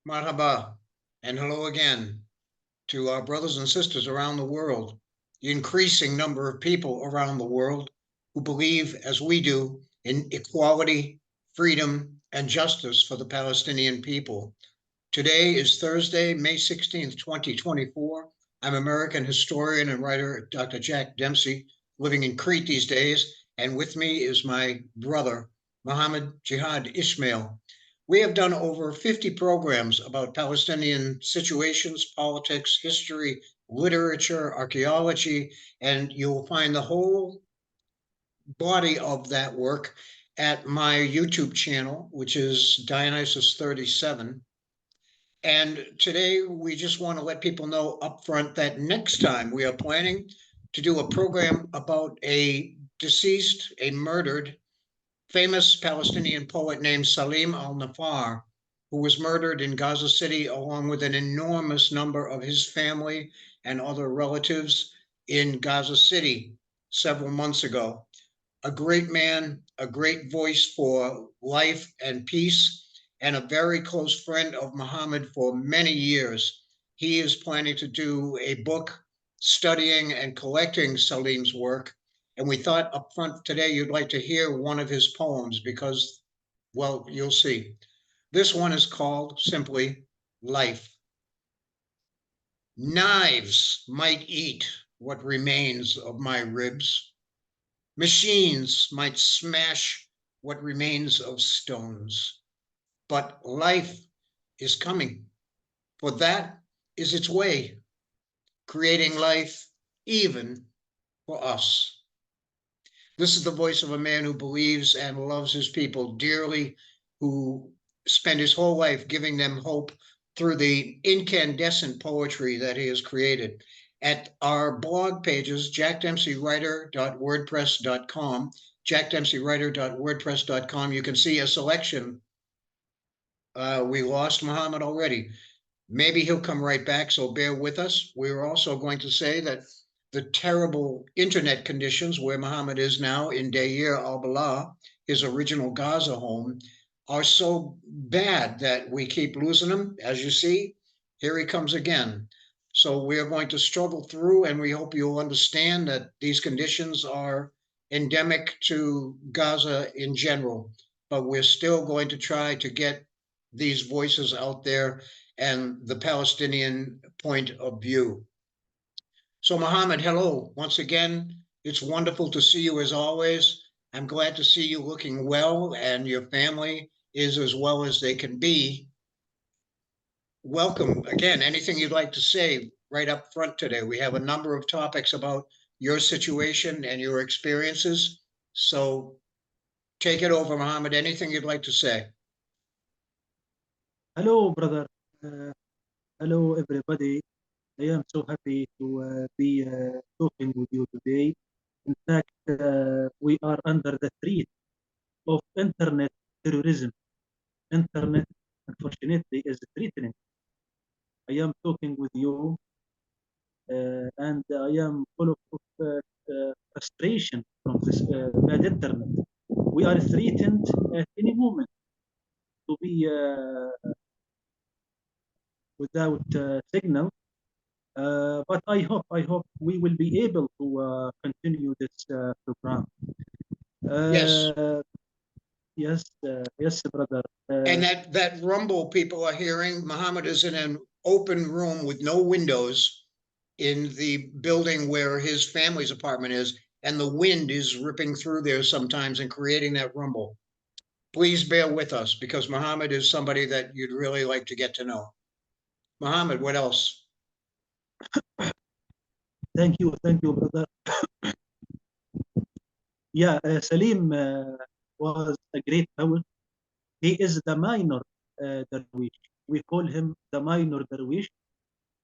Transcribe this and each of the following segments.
Marhaba, and hello again to our brothers and sisters around the world, the increasing number of people around the world who believe, as we do, in equality, freedom, and justice for the Palestinian people. Today is Thursday, May 16th, 2024. I'm American historian and writer Dr. Jack Dempsey, living in Crete these days, and with me is my brother, Muhammad Jihad Ismael. We have done over 50 programs about Palestinian situations, politics, history, literature, archaeology, and you'll find the whole body of that work at my YouTube channel, which is Dionysus37. And today we just want to let people know upfront that next time we are planning to do a program about a deceased, a murdered, famous Palestinian poet named Salim al-Nafar, who was murdered in Gaza City along with an enormous number of his family and other relatives in Gaza City several months ago. A great man, a great voice for life and peace, and a very close friend of Muhammad for many years. He is planning to do a book studying and collecting Salim's work. And we thought up front today you'd like to hear one of his poems because, well, you'll see. This one is called simply Life. Knives might eat what remains of my ribs. Machines might smash what remains of stones, but life is coming, for that is its way, creating life even for us. This is the voice of a man who believes and loves his people dearly, who spent his whole life giving them hope through the incandescent poetry that he has created. At our blog pages, jackdempseywriter.wordpress.com, jackdempseywriter.wordpress.com, you can see a selection. We lost Muhammad already. Maybe he'll come right back, so bear with us. We're also going to say that the terrible internet conditions where Muhammad is now in Deir al Balah, his original Gaza home, are so bad that we keep losing him. As you see, here he comes again. So we are going to struggle through, and we hope you'll understand that these conditions are endemic to Gaza in general. But we're still going to try to get these voices out there and the Palestinian point of view. So, Mohammed, hello. Once again, it's wonderful to see you as always. I'm glad to see you looking well and your family is as well as they can be. Welcome again. Anything you'd like to say right up front today? We have a number of topics about your situation and your experiences. So, take it over, Mohammed. Anything you'd like to say? Hello, brother. Uh, Hello, everybody. I am so happy to be talking with you today. In fact, we are under the threat of internet terrorism. Internet, unfortunately, is threatening. I am talking with you, and I am full of frustration from this bad internet. We are threatened at any moment to be without signal. But I hope we will be able to continue this program. Yes. Yes, brother. And that rumble people are hearing, Muhammad is in an open room with no windows in the building where his family's apartment is, and the wind is ripping through there sometimes and creating that rumble. Please bear with us because Muhammad is somebody that you'd really like to get to know. Muhammad, what else? Thank you, brother. Yeah, Salim was a great poet. He is the minor Darwish. We call him the minor Darwish.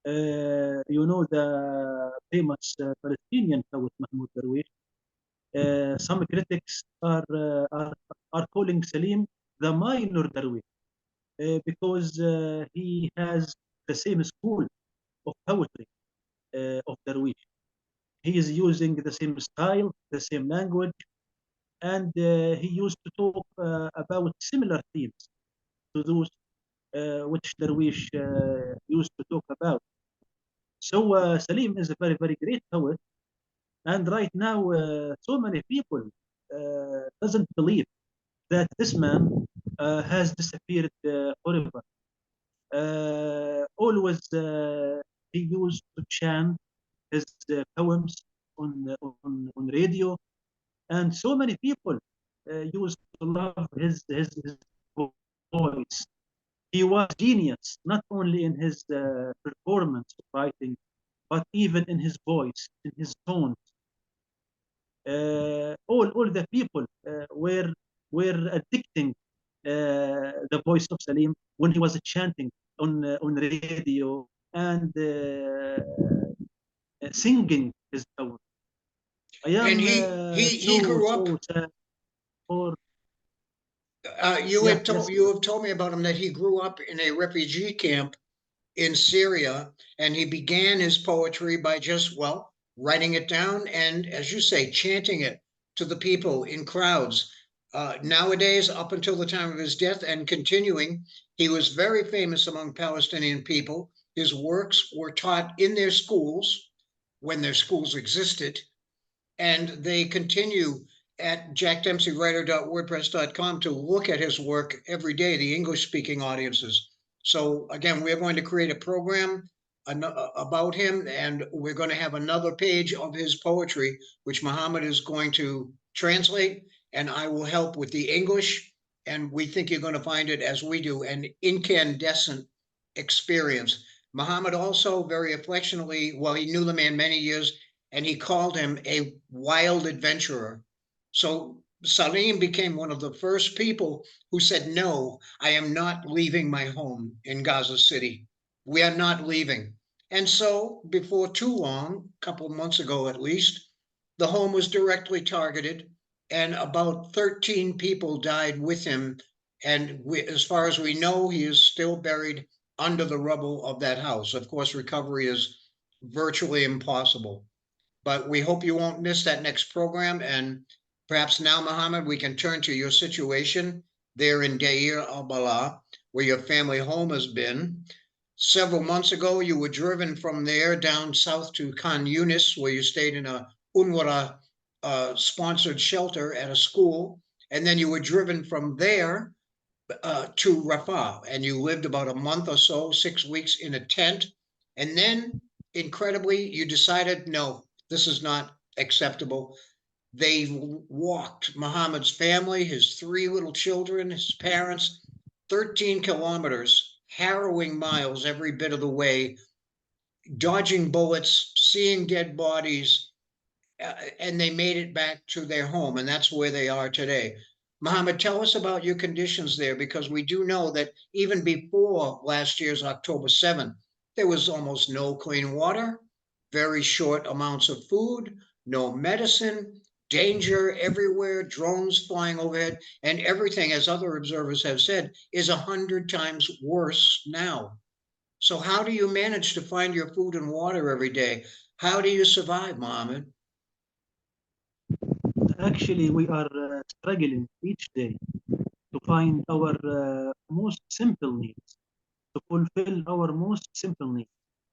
You know the famous Palestinian poet Mahmoud Darwish. Some critics are calling Salim the minor Darwish because he has the same school of poetry of Darwish. He is using the same style, the same language, and he used to talk about similar themes to those which Darwish used to talk about. So Salim is a very, very great poet. And right now, so many people doesn't believe that this man has disappeared forever. Always he used to chant his poems on radio, and so many people used to love his voice. He was genius, not only in his performance of writing, but even in his voice, in his tone. All the people were addicting the voice of Salim when he was chanting on radio and singing his poem. I And am he grew up. so sad for You yeah, had yes, told you brother. have told me about him that he grew up in a refugee camp in Syria, and he began his poetry by just, well, writing it down and, as you say, chanting it to the people in crowds. Nowadays, up until the time of his death and continuing, he was very famous among Palestinian people. His works were taught in their schools when their schools existed, and they continue at jackdempseywriter.wordpress.com to look at his work every day, the English speaking audiences. So again, we're going to create a program about him, and we're going to have another page of his poetry, which Muhammad is going to translate, and I will help with the English. And we think you're going to find it, as we do, an incandescent experience. Muhammad also very affectionately, well, he knew the man many years, and he called him a wild adventurer. So Salim became one of the first people who said, no, I am not leaving my home in Gaza City. We are not leaving. And so, before too long, a couple of months ago at least, the home was directly targeted, and about 13 people died with him. And as far as we know, he is still buried under the rubble of that house. Of course, recovery is virtually impossible. But we hope you won't miss that next program. And perhaps now, Mohammed, we can turn to your situation there in Deir al Balah, where your family home has been. Several months ago, you were driven from there down south to Khan Younis, where you stayed in a UNRWA sponsored shelter at a school. And then you were driven from there to Rafah, and you lived about a month or so, 6 weeks in a tent. And then, incredibly, you decided, no, this is not acceptable. They walked Muhammad's family, his three little children, his parents, 13 kilometers, harrowing miles every bit of the way, dodging bullets, seeing dead bodies, and they made it back to their home, and that's where they are today. Mohammed, tell us about your conditions there, because we do know that even before last year's October 7th, there was almost no clean water, very short amounts of food, no medicine, danger everywhere, drones flying overhead, and everything, as other observers have said, is 100 times worse now. So, how do you manage to find your food and water every day? How do you survive, Mohammed? Actually, we are struggling each day to find our most simple needs, to fulfill our most simple needs,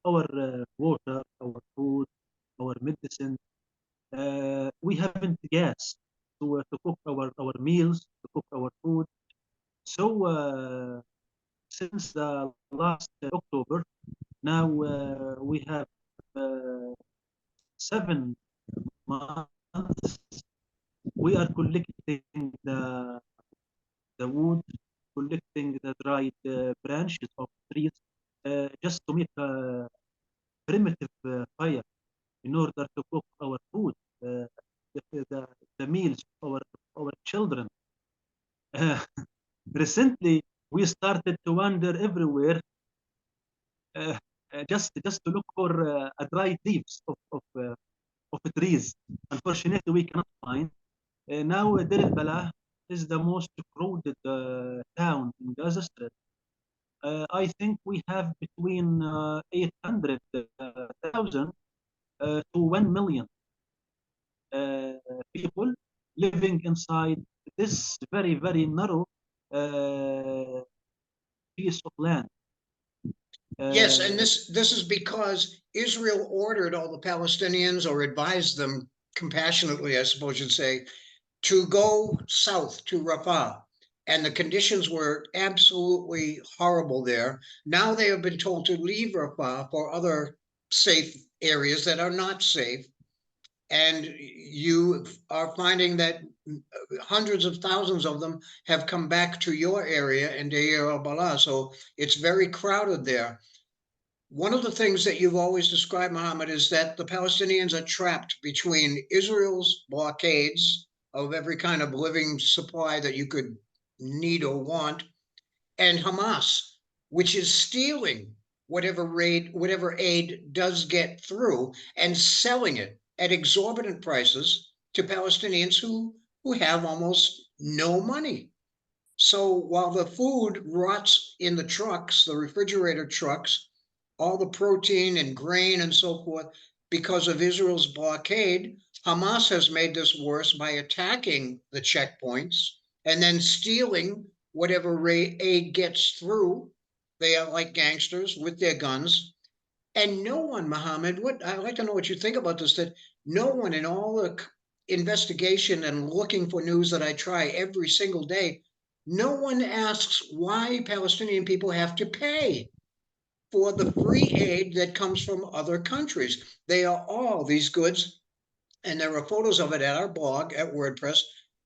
our water, our food, our medicine. We haven't gas to cook our meals, to cook our food. So since the last October, now we have 7 months. We are collecting the wood, collecting the dried branches of trees, just to make a primitive fire in order to cook our food, the meals of our children. Uh, Recently, we started to wander everywhere, uh, just to look for dried leaves of trees. Unfortunately, we cannot find. Now, Deir al Balah is the most crowded town in Gaza Strip. I think we have between 800,000 to 1 million uh, people living inside this very, very narrow uh, piece of land. Yes, and this is because Israel ordered all the Palestinians, or advised them compassionately, I suppose you'd say, to go south to Rafah. And the conditions were absolutely horrible there. Now they have been told to leave Rafah for other safe areas that are not safe. And you are finding that hundreds of thousands of them have come back to your area in Deir al Balah. So it's very crowded there. One of the things that you've always described, Muhammad, is that the Palestinians are trapped between Israel's blockades of every kind of living supply that you could need or want, and Hamas, which is stealing whatever aid does get through and selling it at exorbitant prices to Palestinians who have almost no money. So while the food rots in the trucks, the refrigerator trucks, all the protein and grain and so forth, because of Israel's blockade, Hamas has made this worse by attacking the checkpoints and then stealing whatever aid gets through. They are like gangsters with their guns. And no one, Muhammad, I'd like to know what you think about this, that no one in all the investigation and looking for news that I try every single day, no one asks why Palestinian people have to pay for the free aid that comes from other countries. They are all these goods, and there are photos of it at our blog at WordPress.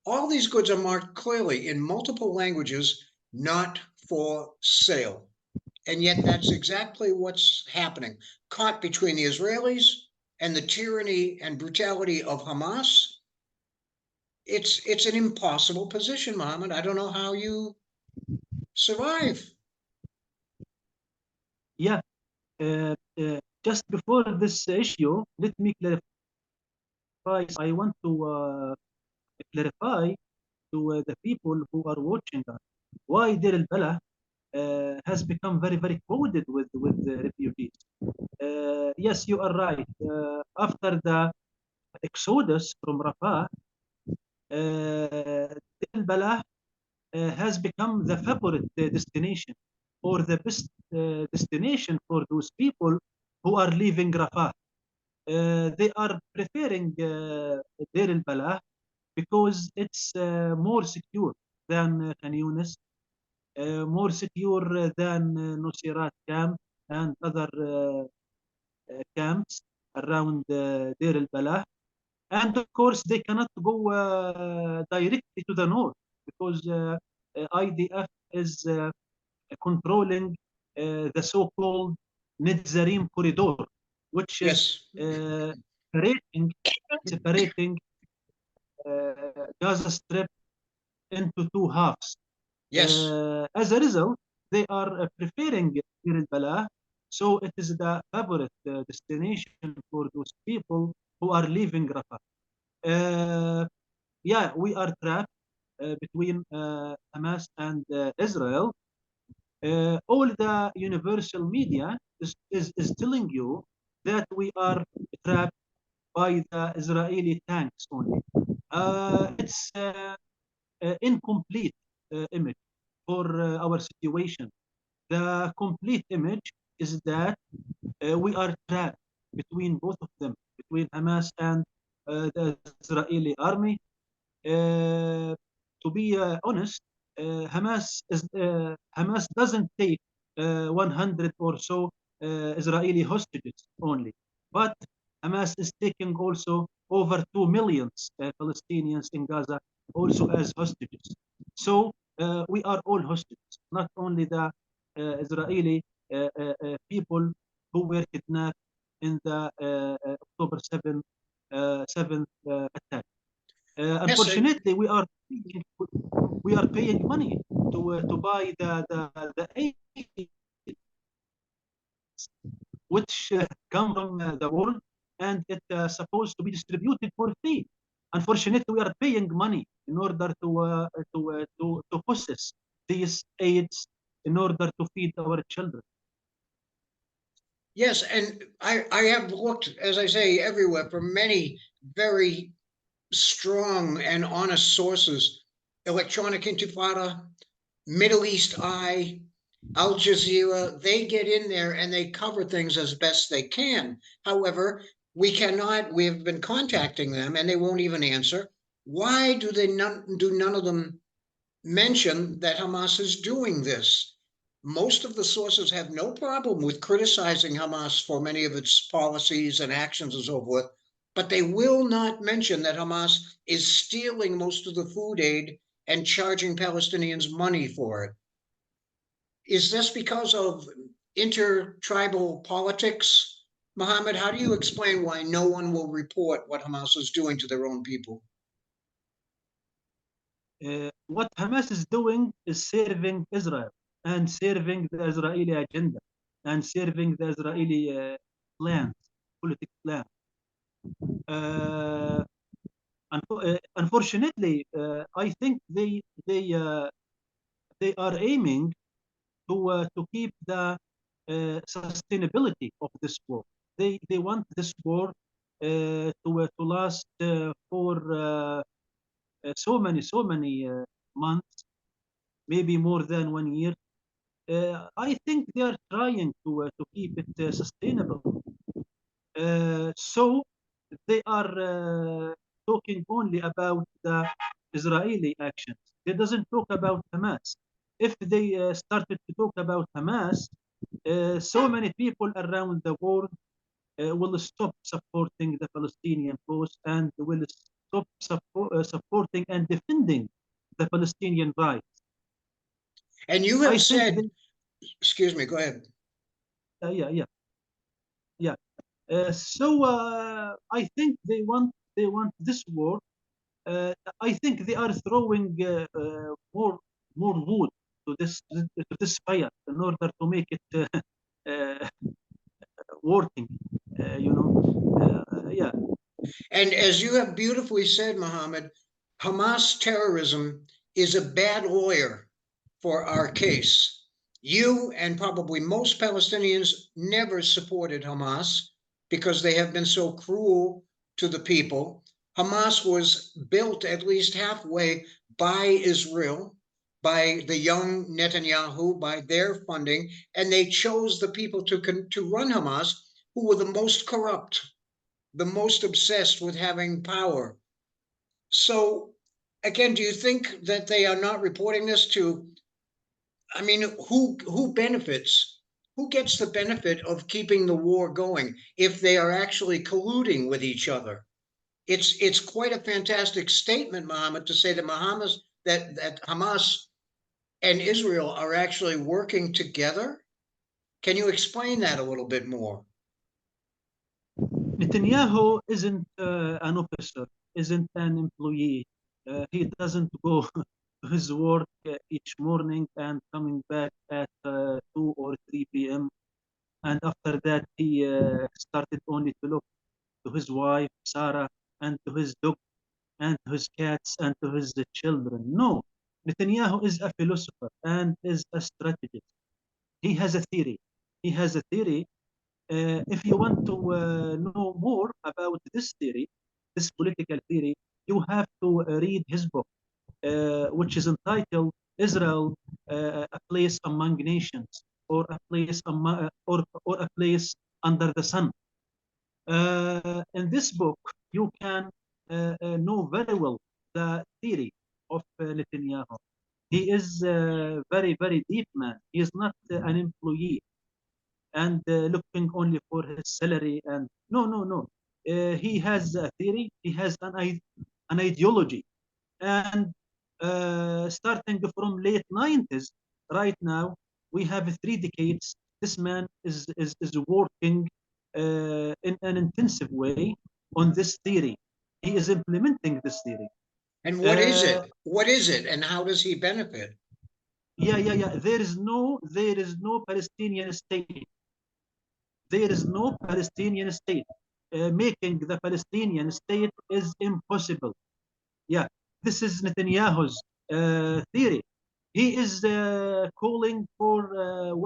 All these goods are marked clearly in multiple languages, not for sale. And yet that's exactly what's happening. Caught between the Israelis and the tyranny and brutality of Hamas, it's an impossible position, Mohammed. I don't know how you survive. Yeah, just before this issue, let me clarify. I want to clarify to the people who are watching us why Deir al Balah has become very, very crowded with the refugees. Yes, you are right. After the exodus from Rafah, Deir al Balah has become the favorite destination or the best destination for those people who are leaving Rafah. They are preferring Deir al Balah because it's more secure than Khan Younis, more secure than Nuseirat camp and other camps around Deir al Balah. And of course, they cannot go directly to the north because IDF is controlling the so-called Netzarim corridor, which is Yes. separating Gaza Strip into two halves. Yes. As a result, they are preferring Deir al Balah, so it is the favorite destination for those people who are leaving Rafah. Yeah, we are trapped between Hamas and Israel. All the universal media is telling you that we are trapped by the Israeli tanks only. It's incomplete image for our situation. The complete image is that we are trapped between both of them, between Hamas and the Israeli army. To be honest, Hamas doesn't take 100 or so Israeli hostages only, but Hamas is taking also over 2 million Palestinians in Gaza also as hostages. So we are all hostages, not only the Israeli people who were kidnapped in the October 7th attack. Yes. Unfortunately, we are paying money to buy the aid which come from the world, and it supposed to be distributed for free. Unfortunately, we are paying money in order to possess these aids in order to feed our children. Yes, and I have looked, as I say, everywhere for many very strong and honest sources. Electronic Intifada, Middle East Eye, Al Jazeera, they get in there and they cover things as best they can. However, we have been contacting them and they won't even answer. Why do none of them mention that Hamas is doing this? Most of the sources have no problem with criticizing Hamas for many of its policies and actions and so forth, but they will not mention that Hamas is stealing most of the food aid and charging Palestinians money for it. Is this because of intertribal politics? Mohammed, how do you explain why no one will report what Hamas is doing to their own people? What Hamas is doing is serving Israel and serving the Israeli agenda and serving the Israeli plans, political plan. Uh, Unfortunately, I think they are aiming to keep the sustainability of this war. They want this war to last for so many months, maybe more than 1 year. I think they are trying to keep it sustainable. So they are talking only about the Israeli actions. They doesn't talk about Hamas. If they started to talk about Hamas, so many people around the world will stop supporting the Palestinian cause and will stop supporting and defending the Palestinian rights. And you I have think said, excuse me, go ahead. yeah, yeah. So I think they want this war. I think they are throwing more wood to this fire in order to make it uh, working. Yeah. And as you have beautifully said, Mohammed, Hamas terrorism is a bad lawyer for our case. You and probably most Palestinians never supported Hamas because they have been so cruel to the people. Hamas was built at least halfway by Israel, by the young Netanyahu, by their funding, and they chose the people to run Hamas who were the most corrupt, the most obsessed with having power. So, again, do you think that they are not reporting this to? I mean, who benefits? Who gets the benefit of keeping the war going if they are actually colluding with each other? It's quite a fantastic statement, Mohammed, to say that that Hamas and Israel are actually working together. Can you explain that a little bit more? Netanyahu isn't an officer, isn't an employee. He doesn't go to his work each morning and coming back at 2 or 3 p.m. And after that, he started only to look to his wife, Sarah, and to his dog, and to his cats, and to his children. No, Netanyahu is a philosopher and is a strategist. He has a theory. He has a theory. If you want to know more about this theory, this political theory, you have to read his book, which is entitled Israel, a place among nations, or a place or a place under the sun. In this book, you can know very well the theory of Netanyahu. He is a very, very deep man. He is not an employee and looking only for his salary. And no. He has a theory. He has an ideology. And starting from late 90s, right now, we have 3 decades. This man is working in an intensive way on this theory. He is implementing this theory. And what is Uh, it? What is it, and how does he benefit? yeah. There is no Palestinian state. There is no Palestinian state. Making the Palestinian state is impossible. Yeah, this is Netanyahu's theory. He is calling for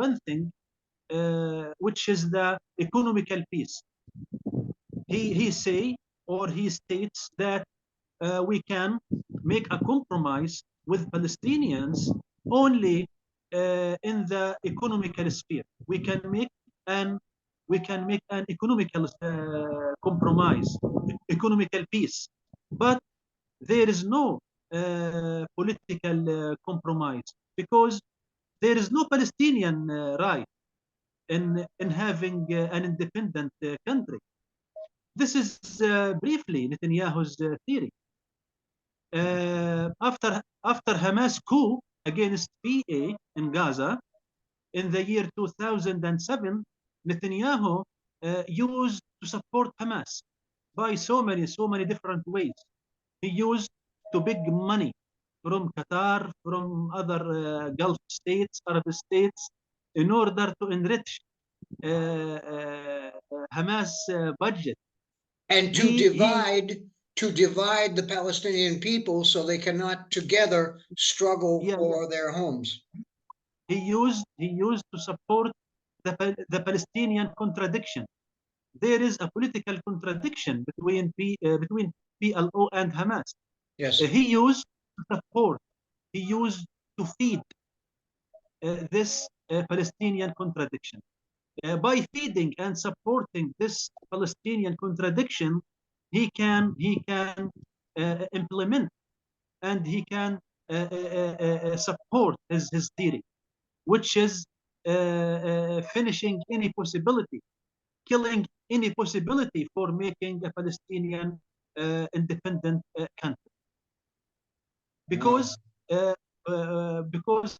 one thing, which is the economical peace. He say or he states that we can make a compromise with Palestinians only in the economical sphere. We can make an economical compromise, economical peace, but there is no political compromise, because there is no Palestinian right in having an independent country. This is briefly Netanyahu's theory. After Hamas coup against PA in Gaza in the year 2007, Netanyahu used to support Hamas by so many different ways. He used to beg money from Qatar, from other Gulf states, Arab states, in order to enrich Hamas budget. And to divide the Palestinian people so they cannot together struggle for their homes. He used to support the Palestinian contradiction. There is a political contradiction between PLO and Hamas. Yes. He used to support, he used to feed this Palestinian contradiction. By feeding and supporting this Palestinian contradiction, he can implement, and he can support his theory, which is finishing any possibility, killing any possibility for making a Palestinian independent country. Because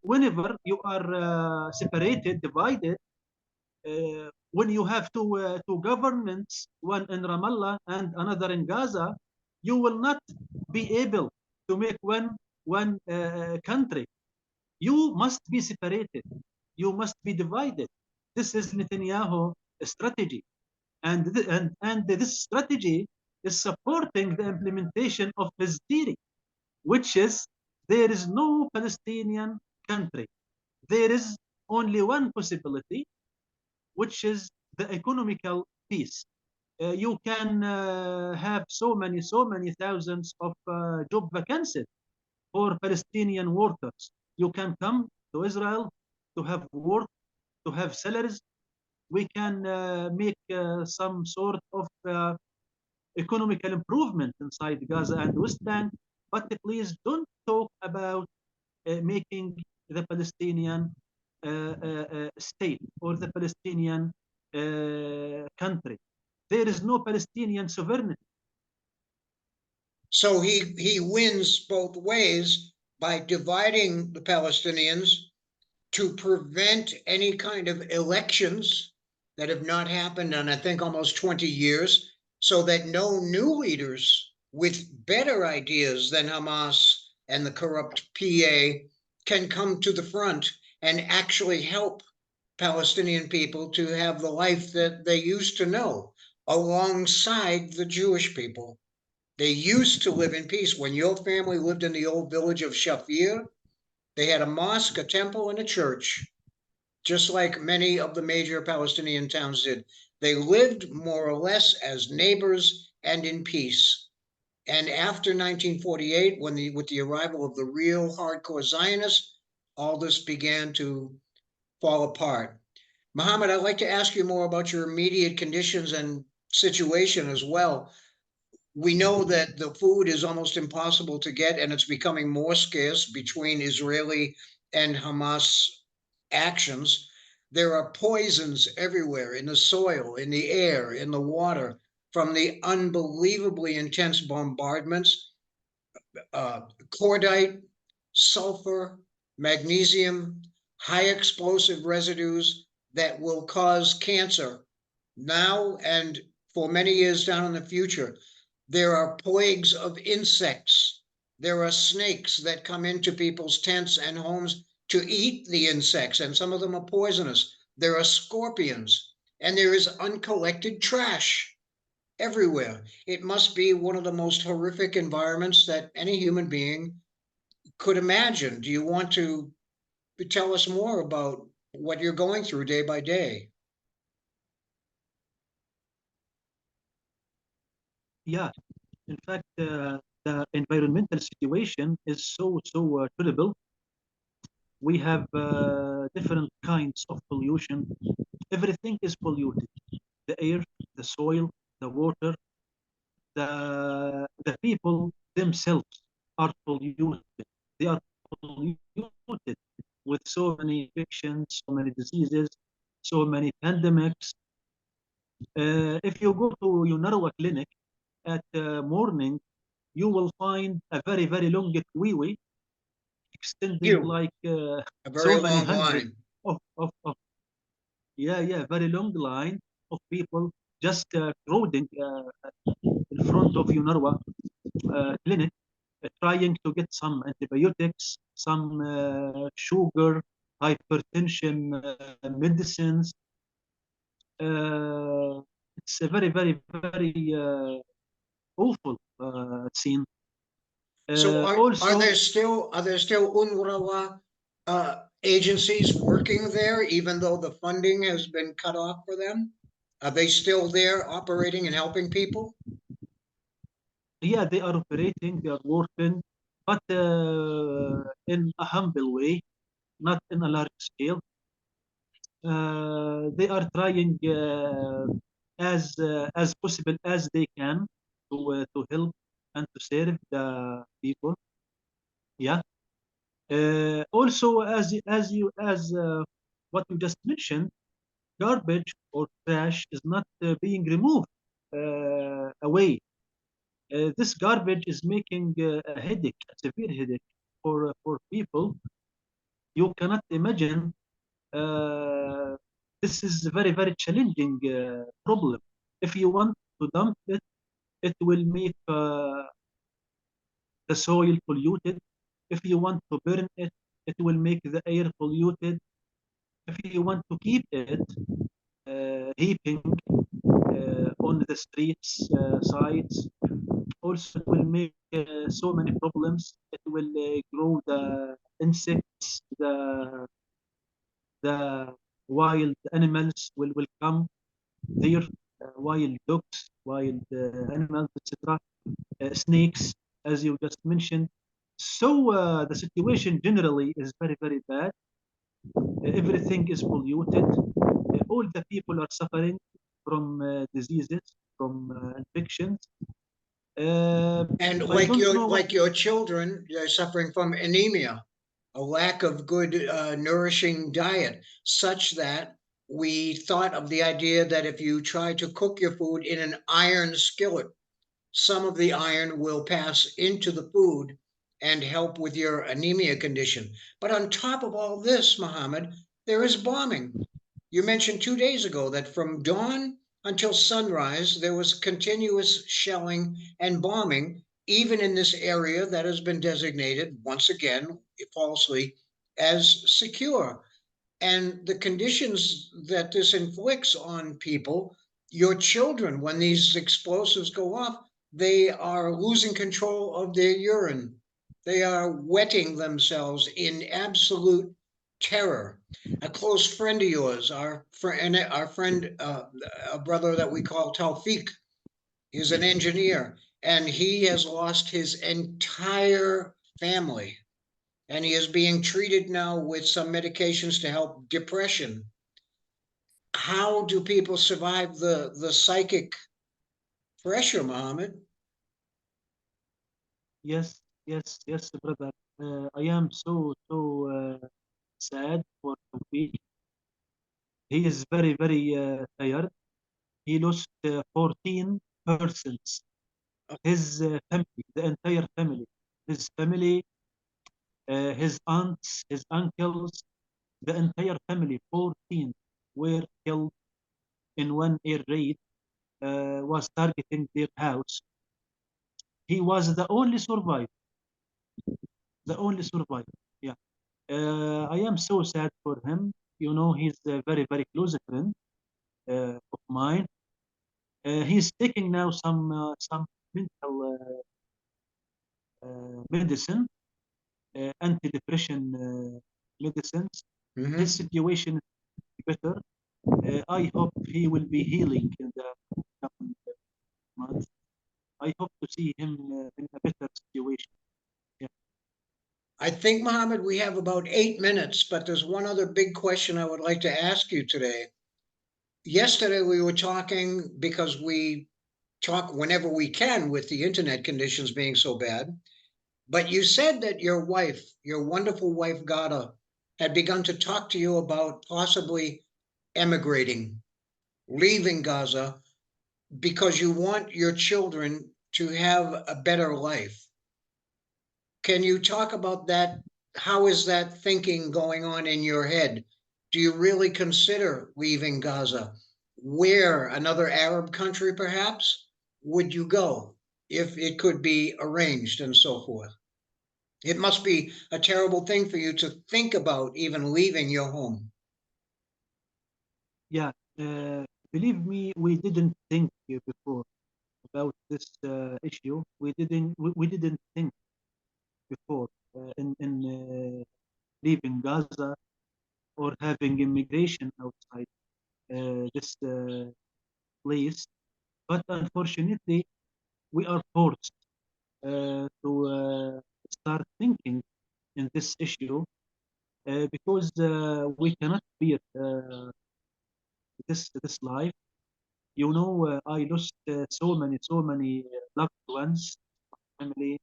whenever you are separated, divided, when you have two governments, one in Ramallah and another in Gaza, you will not be able to make one country. You must be separated. You must be divided. This is Netanyahu's strategy, and this strategy is supporting the implementation of his theory, which is there is no Palestinian country. There is only one possibility, which is the economical peace. You can have so many thousands of job vacancies for Palestinian workers. You can come to Israel to have work, to have salaries. We can make some sort of economical improvement inside Gaza and West Bank, but please don't talk about making the Palestinian state or the Palestinian country. There is no Palestinian sovereignty. So he wins both ways by dividing the Palestinians to prevent any kind of elections that have not happened in, I think, almost 20 years, so that no new leaders with better ideas than Hamas and the corrupt PA can come to the front and actually help Palestinian people to have the life that they used to know alongside the Jewish people. They used to live in peace. When your family lived in the old village of Shaphir, they had a mosque, a temple, and a church, just like many of the major Palestinian towns did. They lived more or less as neighbors and in peace. And after 1948, with the arrival of the real hardcore Zionists, all this began to fall apart. Muhammad, I'd like to ask you more about your immediate conditions and situation as well. We know that the food is almost impossible to get, and it's becoming more scarce between Israeli and Hamas actions. There are poisons everywhere in the soil, in the air, in the water, from the unbelievably intense bombardments. Cordite, sulfur, magnesium, high explosive residues that will cause cancer now and for many years down in the future. There are plagues of insects. There are snakes that come into people's tents and homes to eat the insects, and some of them are poisonous. There are scorpions, and there is uncollected trash everywhere. It must be one of the most horrific environments that any human being could imagine. Do you want to tell us more about what you're going through day by day? Yeah, in fact, the environmental situation is so terrible. We have different kinds of pollution. Everything is polluted. The air, the soil, the water, the people themselves are polluted. They are polluted with so many infections, so many diseases, so many pandemics. If you go to UNRWA clinic at morning, you will find a very, very long queue extending You, like a very so many long hundreds line. of yeah, very long line of people just crowding in front of UNRWA clinic, trying to get some antibiotics, some sugar, hypertension medicines. It's a very, very, very awful scene. So Also, are there still UNRWA agencies working there, even though the funding has been cut off for them? Are they still there operating and helping people? yeah, they are operating, they are working, but in a humble way, not in a large scale. They are trying as possible as they can to help and to serve the people. Yeah. Also, as what you just mentioned, garbage or trash is not being removed away. This garbage is making a headache, a severe headache for people. You cannot imagine. Uh, this is a very, very challenging problem. If you want to dump it, it will make the soil polluted. If you want to burn it, it will make the air polluted. If you want to keep it heaping on the streets sides, also it will make so many problems. It will grow the insects, the wild animals will come there, wild dogs, wild animals, etc., snakes, as you just mentioned. So the situation generally is very, very bad. Everything is polluted. All the people are suffering from diseases, from infections. And I don't know what. like your children, they're suffering from anemia, a lack of good nourishing diet, such that we thought of the idea that if you try to cook your food in an iron skillet, some of the iron will pass into the food and help with your anemia condition. But on top of all this, Mohammed, there is bombing. You mentioned 2 days ago that from dawn until sunrise, there was continuous shelling and bombing, even in this area that has been designated, once again, falsely, as secure. And the conditions that this inflicts on people, your children, when these explosives go off, they are losing control of their urine. They are wetting themselves in absolute terror. A close friend of yours, our friend, a brother that we call Taufik, is an engineer, and he has lost his entire family, and he is being treated now with some medications to help depression. How do people survive the psychic pressure, Mohammed? Yes, brother. I am so sad for Tawfiq. He is very, very tired. He lost 14 persons. His family, the entire family, his family, his aunts, his uncles, the entire family, 14 were killed in one air raid, was targeting their house. He was the only survivor, the only survivor. Yeah. I am so sad for him. You know, he's a very, very close friend of mine. He's taking now some mental medicine, anti-depression medicines. His Mm-hmm. situation is better. I hope he will be healing in the coming months. I hope to see him in a better situation. Yeah. I think, Mohammed, we have about 8 minutes, but there's one other big question I would like to ask you today. Yesterday, we were talking because we talk whenever we can with the internet conditions being so bad. But you said that your wife, your wonderful wife, Gada, had begun to talk to you about possibly emigrating, leaving Gaza, because you want your children to have a better life. Can you talk about that? How is that thinking going on in your head? Do you really consider leaving Gaza? Where, another Arab country perhaps, would you go if it could be arranged and so forth? It must be a terrible thing for you to think about even leaving your home. Yeah, believe me, we didn't think before about this issue. We didn't think before in leaving Gaza or having immigration outside this place. But unfortunately, we are forced to start thinking in this issue because we cannot bear this life. You know, I lost so many loved ones, family,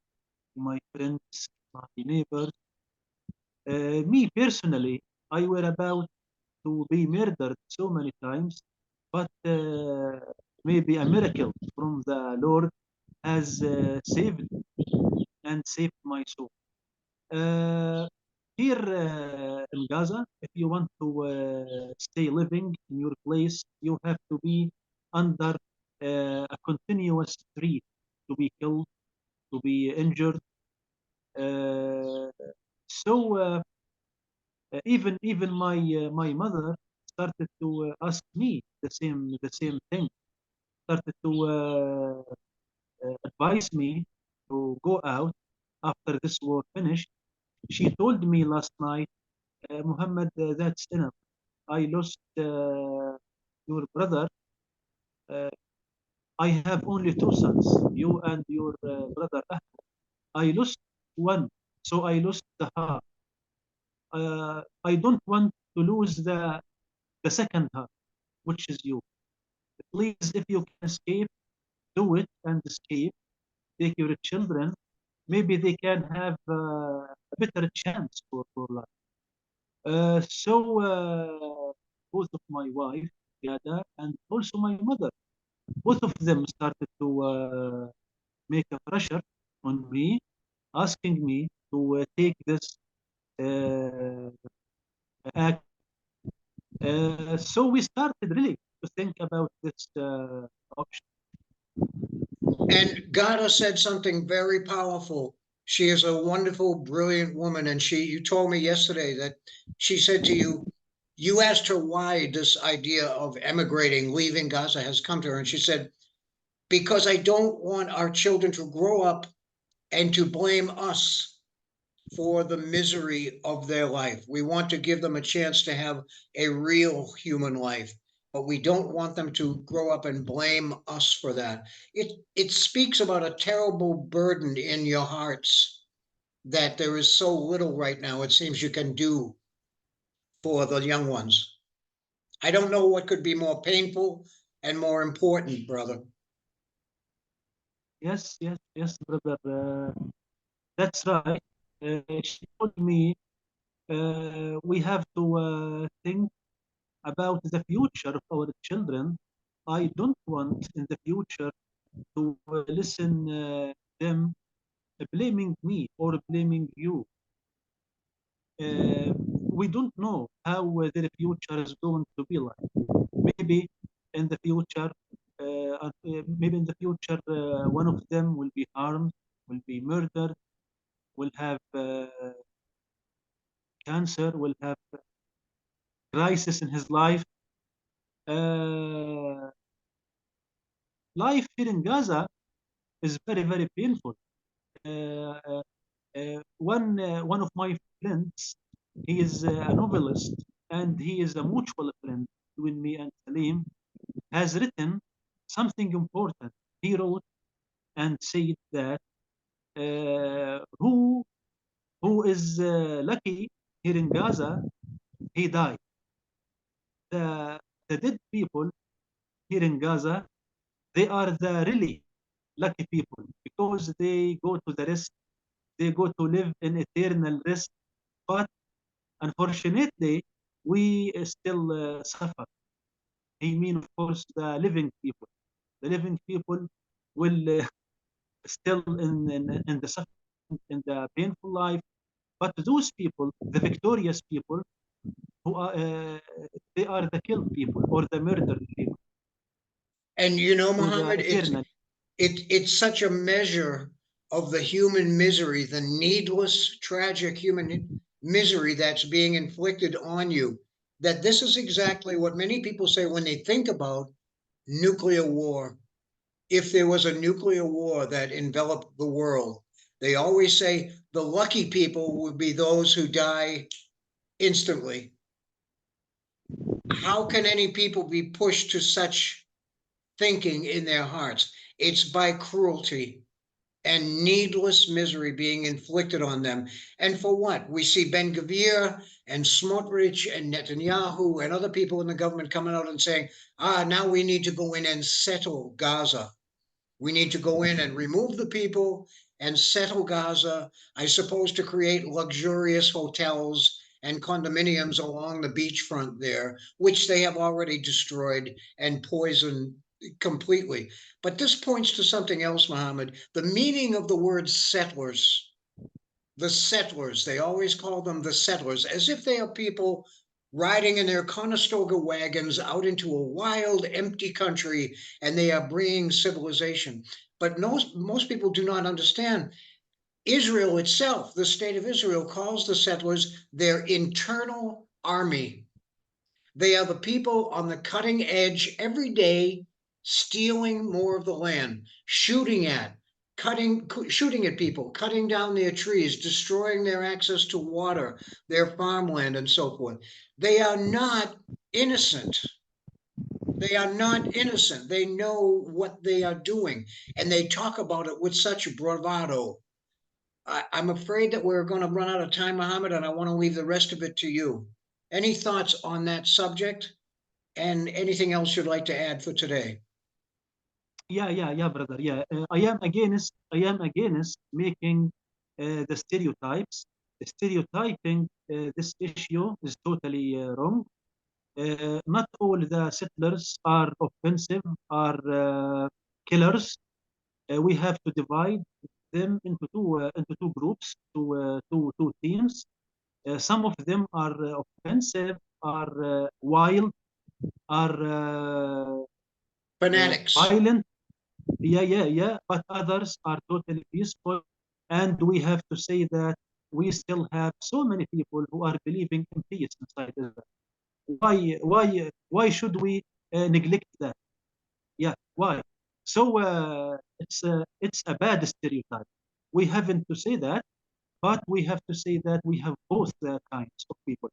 my friends, my neighbors. Me personally, I were about to be murdered so many times, but maybe a miracle from the Lord has saved and saved my soul. Uh, Here in Gaza, if you want to stay living in your place, you have to be under a continuous threat to be killed, to be injured. Uh, so even my mother started to ask me the same thing. Started to advise me to go out after this war finished. She told me last night, Muhammad, that's enough. I lost your brother. Uh, I have only two sons, you and your brother. I lost one, so I lost the half. I don't want to lose the second half, which is you. Please, if you can escape, do it and escape. Take your children. Maybe they can have a better chance for life. So both of my wife, Yada, and also my mother, both of them started to make a pressure on me, asking me to take this uh, act. So we started really to think about this option. And Gada said something very powerful. She is a wonderful, brilliant woman. And you told me yesterday that she said to you, you asked her why this idea of emigrating, leaving Gaza has come to her. And she said, because I don't want our children to grow up and to blame us for the misery of their life. We want to give them a chance to have a real human life, but we don't want them to grow up and blame us for that. It speaks about a terrible burden in your hearts that there is so little right now it seems you can do for the young ones. I don't know what could be more painful and more important, brother. Yes, yes, yes, brother. That's right. She told me we have to think about the future of our children. I don't want in the future to listen them blaming me or blaming you. We don't know how their future is going to be like. Maybe in the future, maybe in the future, one of them will be harmed, will be murdered, will have cancer, will have crisis in his life. Uh, Life here in Gaza is very, very painful. One of my friends, he is a novelist and he is a mutual friend between me and Salim, has written something important. He wrote and said that who who is lucky here in Gaza, he died. The dead people here in Gaza, they are the really lucky people because they go to the rest, they go to live in eternal rest. But unfortunately, we still suffer. I mean, of course, the living people. The living people will still in the suffering, in the painful life. But those people, the victorious people, who are they are the killed people or the murdered people, And you know, to the Muhammad, eternal. it's such a measure of the human misery, the needless, tragic human misery that's being inflicted on you, that this is exactly what many people say when they think about nuclear war. If there was a nuclear war that enveloped the world, they always say the lucky people would be those who die instantly. How can any people be pushed to such thinking in their hearts? It's by cruelty and needless misery being inflicted on them. And for what? We see Ben Gvir and Smotrich and Netanyahu and other people in the government coming out and saying, now we need to go in and settle Gaza. We need to go in and remove the people and settle Gaza, I suppose, to create luxurious hotels and condominiums along the beachfront there, which they have already destroyed and poisoned completely. But this points to something else, Muhammad. The meaning of the word settlers, the settlers, they always call them the settlers, as if they are people riding in their Conestoga wagons out into a wild, empty country and they are bringing civilization. But most people do not understand. Israel itself, the state of Israel, calls the settlers their internal army. They are the people on the cutting edge every day, stealing more of the land, shooting at people, cutting down their trees, destroying their access to water, their farmland, and so forth. They are not innocent. They are not innocent. They know what they are doing, and they talk about it with such bravado. I'm afraid that we're going to run out of time, Mohammed, and I want to leave the rest of it to you. Any thoughts on that subject? And anything else you'd like to add for today? Yeah, brother. Yeah, I am against making the stereotypes. Stereotyping this issue is totally wrong. Not all the settlers are offensive, are killers. We have to divide them into two groups, two teams. Some of them are offensive, are wild, are Fanatics. violent. Yeah. But others are totally peaceful, and we have to say that we still have so many people who are believing in peace inside Israel. Why should we neglect that? Yeah, why? So it's a bad stereotype. We haven't to say that, but we have to say that we have both kinds of people.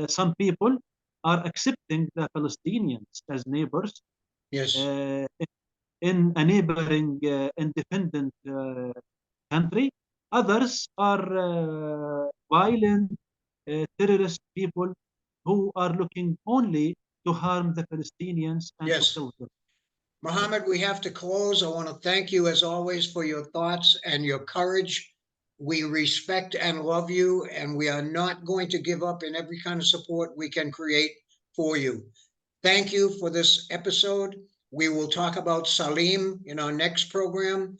Some people are accepting the Palestinians as neighbors Yes. uh, in a neighboring independent country. Others are violent terrorist people who are looking only to harm the Palestinians and to Yes. kill them. Mohammed, we have to close. I want to thank you as always for your thoughts and your courage. We respect and love you, and we are not going to give up in every kind of support we can create for you. Thank you for this episode. We will talk about Salim in our next program.